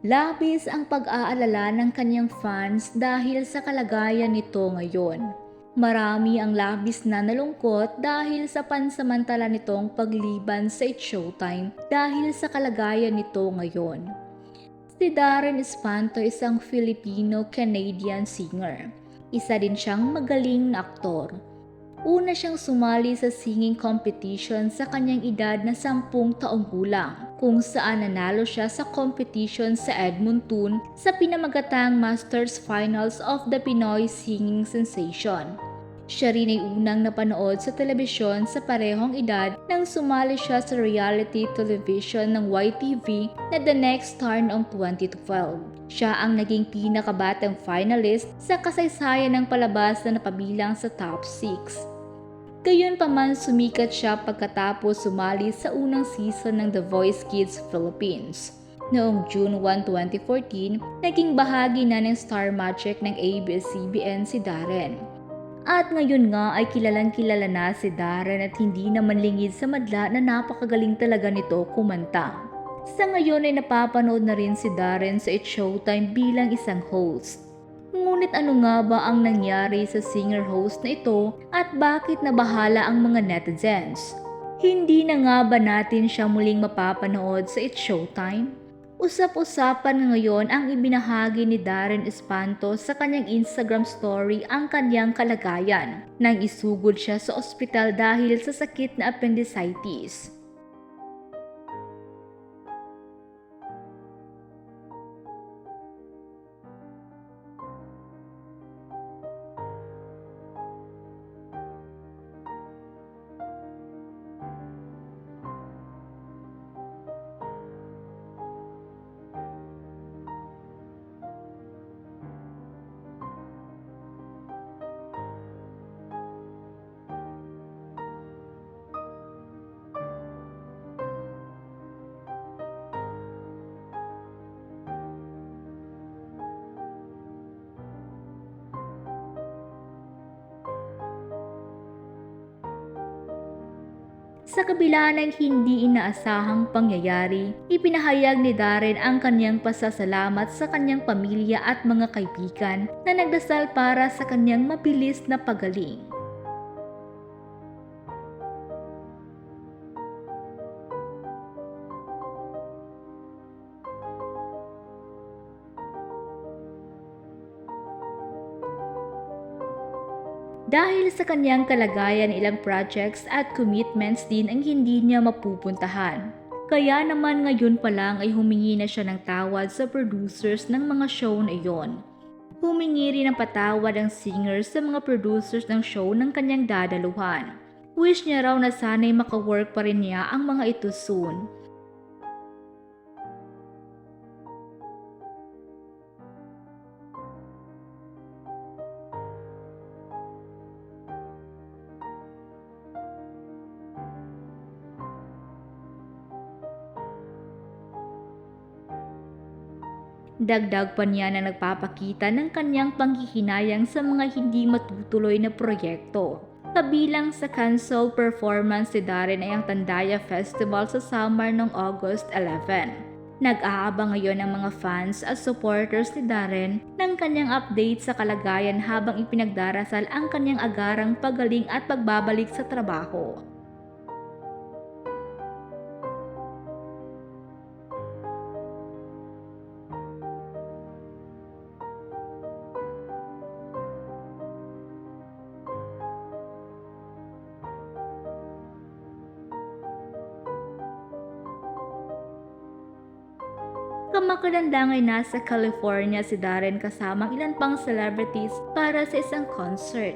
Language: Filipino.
Labis ang pag-aalala ng kanyang fans dahil sa kalagayan nito ngayon. Marami ang labis na nalungkot dahil sa pansamantala nitong pagliban sa It's Showtime dahil sa kalagayan nito ngayon. Si Darren Espanto isang Filipino-Canadian singer. Isa din siyang magaling na aktor. Una siyang sumali sa singing competition sa kanyang edad na 10 taong gulang, kung saan nanalo siya sa competition sa Edmonton sa pinamagatang Masters Finals of the Pinoy Singing Sensation. Siya rin ay unang napanood sa telebisyon sa parehong edad nang sumali siya sa reality television ng YTV na The Next Star noong 2012. Siya ang naging pinakabatang finalist sa kasaysayan ng palabas na napabilang sa top 6. Gayunpaman sumikat siya pagkatapos sumali sa unang season ng The Voice Kids Philippines. Noong June 1, 2014, naging bahagi na ng Star Magic ng ABS-CBN si Darren. At ngayon nga ay kilalang-kilala na si Darren at hindi naman lingid sa madla na napakagaling talaga nito kumanta. Sa ngayon ay napapanood na rin si Darren sa It's Showtime bilang isang host. Ngunit ano nga ba ang nangyari sa singer-host na ito at bakit nabahala ang mga netizens? Hindi na nga ba natin siya muling mapapanood sa It's Showtime? Usap-usapan ngayon ang ibinahagi ni Darren Espanto sa kanyang Instagram story ang kanyang kalagayan nang isugod siya sa ospital dahil sa sakit na appendicitis. Sa kabila ng hindi inaasahang pangyayari, ipinahayag ni Darren ang kanyang pasasalamat sa kanyang pamilya at mga kaibigan na nagdasal para sa kanyang mabilis na pagaling. Dahil sa kanyang kalagayan, ilang projects at commitments din ang hindi niya mapupuntahan. Kaya naman ngayon pa lang ay humingi na siya ng tawad sa producers ng mga show na iyon. Humingi rin ng patawad ang singer sa mga producers ng show ng kanyang dadaluhan. Wish niya raw na sana'y makawork pa rin niya ang mga ito soon. Dagdag pa niya na nagpapakita ng kanyang panghihinayang sa mga hindi matutuloy na proyekto. Kabilang sa cancelled performance ni Darren ay ang Tandaya Festival sa summer noong August 11. Nag-aabang ngayon ang mga fans at supporters ni Darren ng kanyang update sa kalagayan habang ipinagdarasal ang kanyang agarang pagaling at pagbabalik sa trabaho. Kamakailan lang ay nasa California si Darren kasamang ilan pang celebrities para sa isang concert.